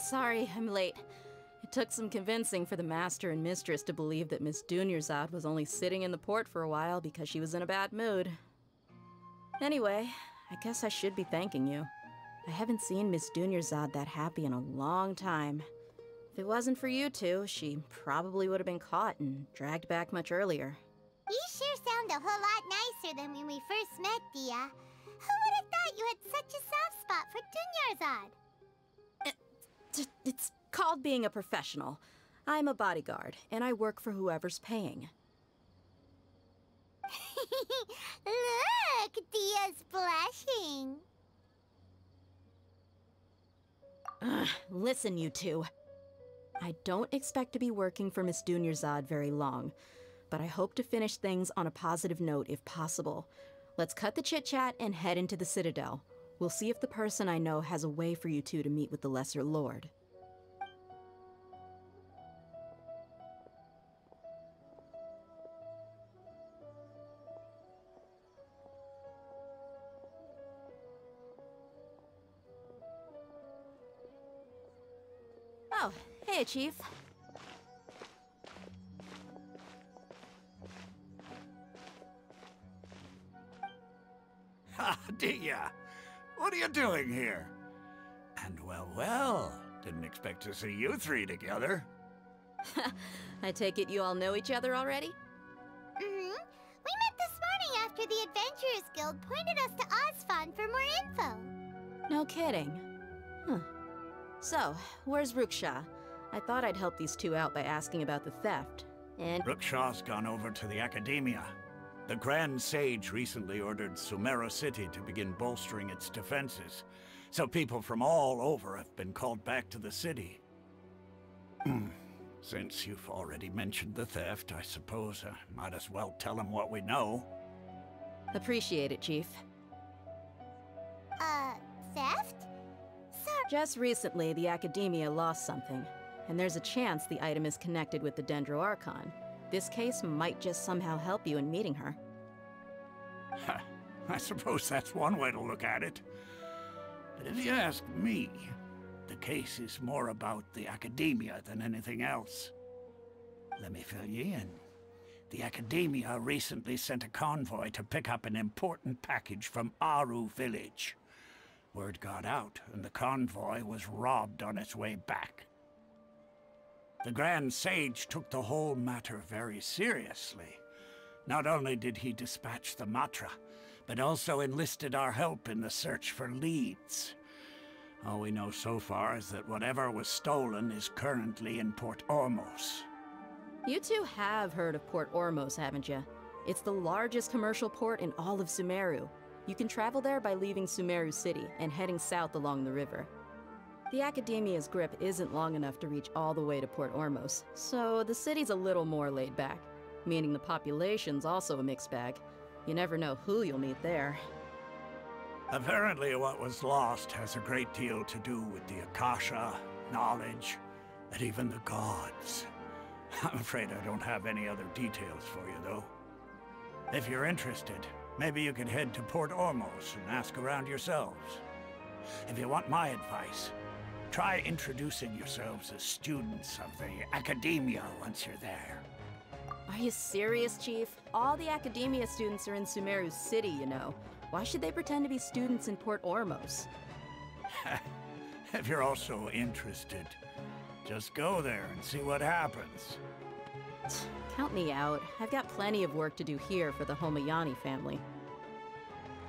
Sorry, I'm late. It took some convincing for the master and mistress to believe that Miss Dunyarzad was only sitting in the port for a while because she was in a bad mood. Anyway, I guess I should be thanking you. I haven't seen Miss Dunyarzad that happy in a long time. If it wasn't for you two, she probably would have been caught and dragged back much earlier. You sure sound a whole lot nicer than when we first met, Dia. Who would have thought you had such a soft spot for Dunyarzad? It's called being a professional. I'm a bodyguard, and I work for whoever's paying. Look, Dia's blushing. Listen, you two. I don't expect to be working for Miss Dunyarzad very long, but I hope to finish things on a positive note if possible. Let's cut the chit-chat and head into the Citadel. We'll see if the person I know has a way for you two to meet with the Lesser Lord. Oh, hey, Chief. Ha, Dia! What are you doing here? And well, didn't expect to see you three together. I take it you all know each other already? We met this morning after the Adventurers Guild pointed us to Osfon for more info. No kidding. Huh. So, where's Ruksha? I thought I'd help these two out by asking about the theft. And Ruksha's gone over to the Academia. The Grand Sage recently ordered Sumeru City to begin bolstering its defenses, so people from all over have been called back to the city. Since you've already mentioned the theft, I suppose I might as well tell them what we know. appreciate it, Chief. Theft? Sorry. Just recently, the Academia lost something, and there's a chance the item is connected with the Dendro Archon. This case might just somehow help you in meeting her. I suppose that's one way to look at it. But if you ask me, the case is more about the Academia than anything else. Let me fill you in. The Academia recently sent a convoy to pick up an important package from Aru village. Word got out, and the convoy was robbed on its way back. The Grand Sage took the whole matter very seriously. Not only did he dispatch the Matra, but also enlisted our help in the search for leads. All we know so far is that whatever was stolen is currently in Port Ormos. You two have heard of Port Ormos, haven't you? It's the largest commercial port in all of Sumeru. You can travel there by leaving Sumeru City and heading south along the river. The Academia's grip isn't long enough to reach all the way to Port Ormos, so the city's a little more laid back, meaning the population's also a mixed bag. You never know who you'll meet there. Apparently what was lost has a great deal to do with the Akasha, knowledge, and even the gods. I'm afraid I don't have any other details for you, though. If you're interested, maybe you could head to Port Ormos and ask around yourselves. If you want my advice, try introducing yourselves as students of the Academia once you're there. Are you serious, Chief? All the Academia students are in Sumeru City, you know. Why should they pretend to be students in Port Ormos? If you're also interested, just go there and see what happens. Count me out. I've got plenty of work to do here for the Homayani family.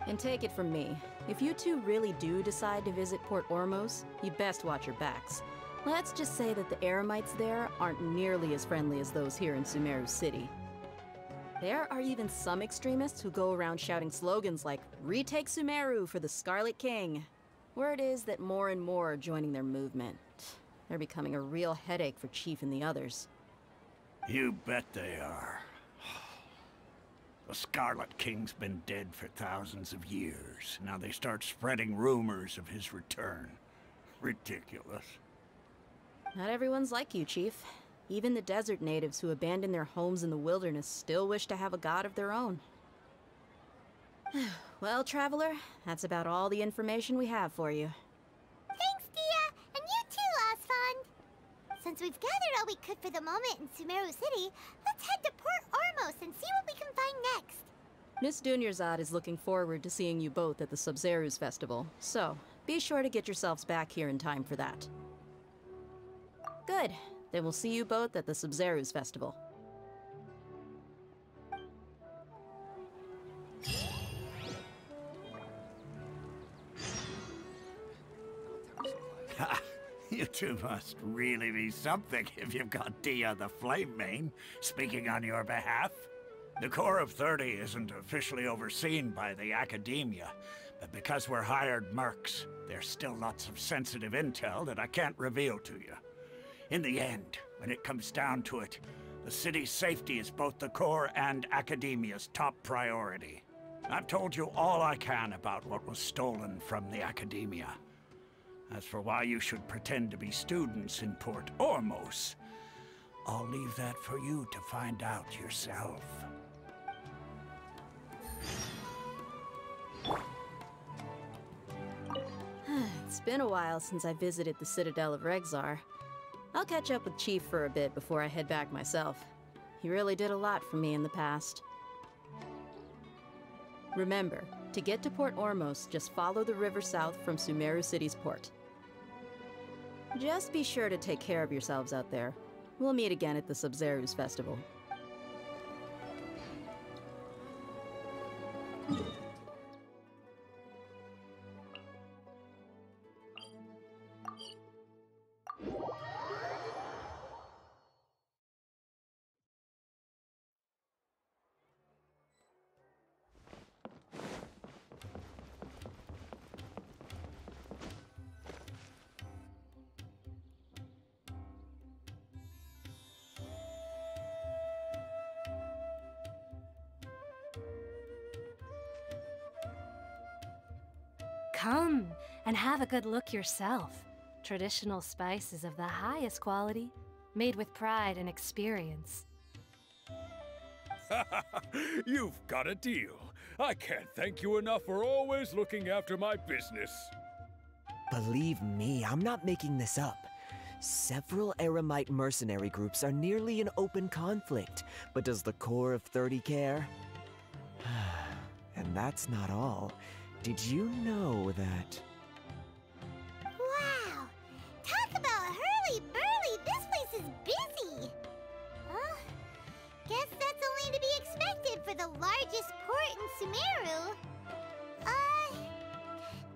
And take it from me, if you two really do decide to visit Port Ormos, you best watch your backs. Let's just say that the Eremites there aren't nearly as friendly as those here in Sumeru City. There are even some extremists who go around shouting slogans like, "Retake Sumeru for the Scarlet King." Word is that more and more are joining their movement. They're becoming a real headache for Chief and the others. You bet they are. The Scarlet King's been dead for thousands of years. Now they start spreading rumors of his return. Ridiculous. Not everyone's like you, Chief. Even the desert natives who abandon their homes in the wilderness still wish to have a god of their own. Well, Traveler, that's about all the information we have for you. Thanks, Dia! And you too, Since we've gathered all we could for the moment in Sumeru City, let's head to Port Ormos and see what we can find next. Miss Dunyarzad is looking forward to seeing you both at the Sub-Zeru's festival, so be sure to get yourselves back here in time for that. Good. Then we'll see you both at the Sub-Zeru's festival. You two must really be something if you've got Dia the Flame Mane speaking on your behalf. The Corps of 30 isn't officially overseen by the Academia, but because we're hired mercs, there's still lots of sensitive intel that I can't reveal to you. In the end, when it comes down to it, the city's safety is both the Corps and Academia's top priority. I've told you all I can about what was stolen from the Academia. As for why you should pretend to be students in Port Ormos, I'll leave that for you to find out yourself. It's been a while since I visited the Citadel of Regzar. I'll catch up with Chief for a bit before I head back myself. He really did a lot for me in the past. Remember, to get to Port Ormos, just follow the river south from Sumeru City's port. Just be sure to take care of yourselves out there. We'll meet again at the Sub-Zeru's festival. Come and have a good look yourself. Traditional spices of the highest quality, made with pride and experience. You've got a deal. I can't thank you enough for always looking after my business. Believe me, I'm not making this up. Several Eremite mercenary groups are nearly in open conflict, but does the Corps of 30 care? And that's not all. Did you know that... Wow! Talk about hurly-burly! This place is busy! Guess that's only to be expected for the largest port in Sumeru.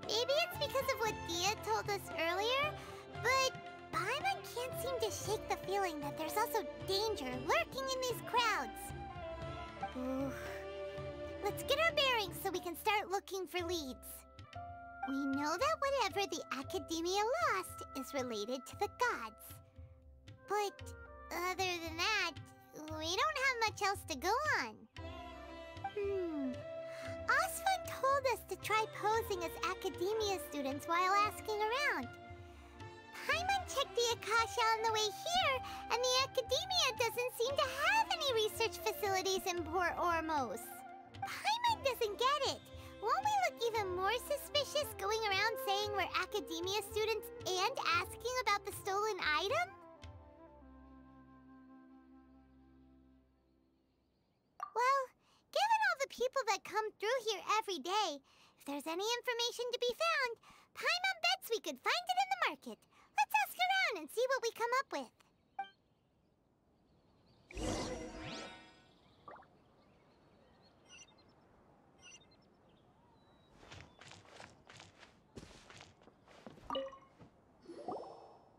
Maybe it's because of what Dia told us earlier, but Paimon can't seem to shake the feeling that there's also danger lurking in these crowds. Ooh. Let's get our bearings so we can start looking for leads. We know that whatever the Academia lost is related to the gods. But other than that, we don't have much else to go on. Osfun told us to try posing as Academia students while asking around. Paimon checked the Akasha on the way here, and the Academia doesn't seem to have any research facilities in Port Ormos. Paimon doesn't get it. Won't we look even more suspicious going around saying we're Academia students and asking about the stolen item? Well, given all the people that come through here every day, if there's any information to be found, Paimon bets we could find it in the market. Let's ask around and see what we come up with.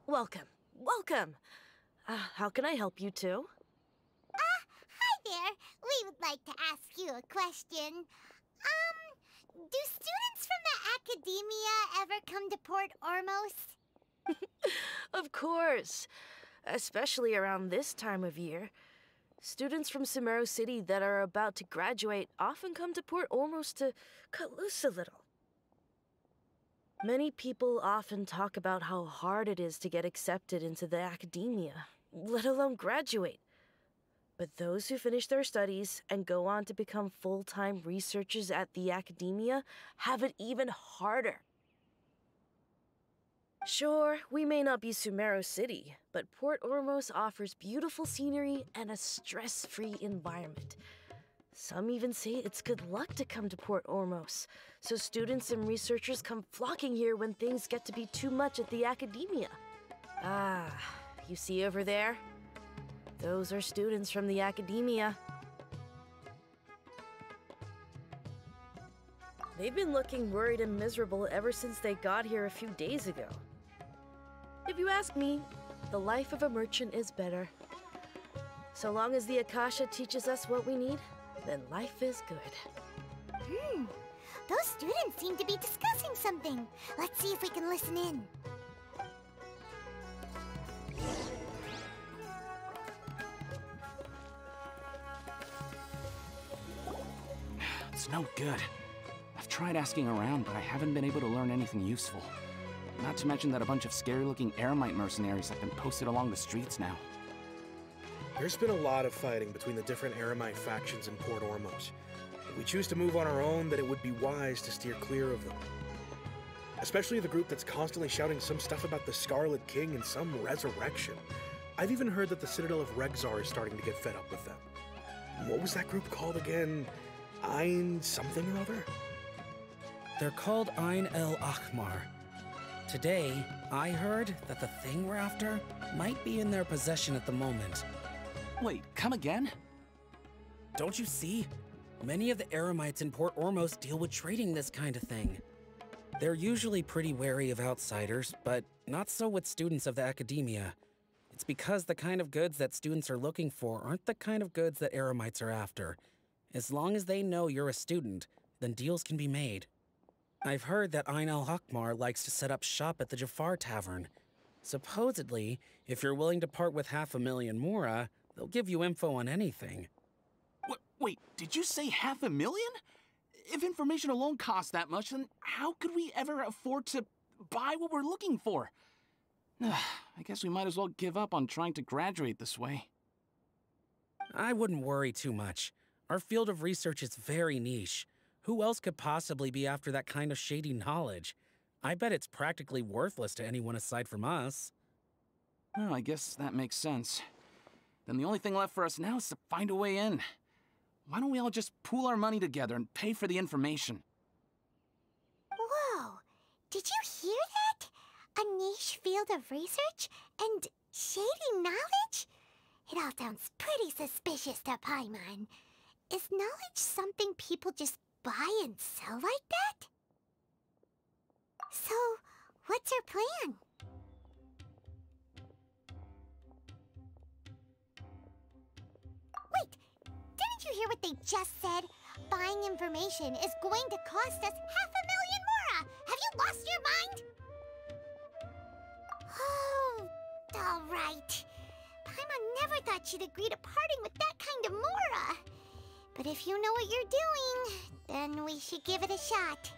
Welcome. Welcome. How can I help you two? Hi there. We would like to ask you a question. Do students from the Academia ever come to Port Ormos? Of course. Especially around this time of year. Students from Sumeru City that are about to graduate often come to Port Ormos to cut loose a little. Many people often talk about how hard it is to get accepted into the Academia, let alone graduate. But those who finish their studies and go on to become full-time researchers at the Academia have it even harder. Sure, we may not be Sumeru City, but Port Ormos offers beautiful scenery and a stress-free environment. Some even say it's good luck to come to Port Ormos, so students and researchers come flocking here when things get to be too much at the academia. Ah, you see over there? Those are students from the academia. They've been looking worried and miserable ever since they got here a few days ago. If you ask me, the life of a merchant is better. So long as the Akasha teaches us what we need, then life is good. Those students seem to be discussing something. Let's see if we can listen in. It's no good. I've tried asking around, but I haven't been able to learn anything useful. Not to mention that a bunch of scary-looking Eremite mercenaries have been posted along the streets now. There's been a lot of fighting between the different Eremite factions in Port Ormos. If we choose to move on our own, then it would be wise to steer clear of them. Especially the group that's constantly shouting some stuff about the Scarlet King and some resurrection. I've even heard that the Citadel of Regzar is starting to get fed up with them. What was that group called again? Eine something or other? They're called Eine Ahmar. Today, I heard that the thing we're after might be in their possession at the moment. Wait, come again? Don't you see? Many of the Eremites in Port Ormos deal with trading this kind of thing. They're usually pretty wary of outsiders, but not so with students of the academia. It's because the kind of goods that students are looking for aren't the kind of goods that Eremites are after. As long as they know you're a student, then deals can be made. I've heard that Eine Ahmar likes to set up shop at the Jafar Tavern. Supposedly, if you're willing to part with 500,000 Mora, they'll give you info on anything. Wait, did you say 500,000? If information alone costs that much, then how could we ever afford to buy what we're looking for? I guess we might as well give up on trying to graduate this way. I wouldn't worry too much. Our field of research is very niche. Who else could possibly be after that kind of shady knowledge? I bet it's practically worthless to anyone aside from us. Well, I guess that makes sense. Then the only thing left for us now is to find a way in. Why don't we all just pool our money together and pay for the information? Whoa! Did you hear that? A niche field of research and shady knowledge? It all sounds pretty suspicious to Paimon. Is knowledge something people just buy and sell like that? So, what's your plan? Wait, didn't you hear what they just said? Buying information is going to cost us 500,000 Mora! Have you lost your mind? Oh, alright. Paimon never thought she'd agree to parting with that kind of Mora. But if you know what you're doing, then we should give it a shot.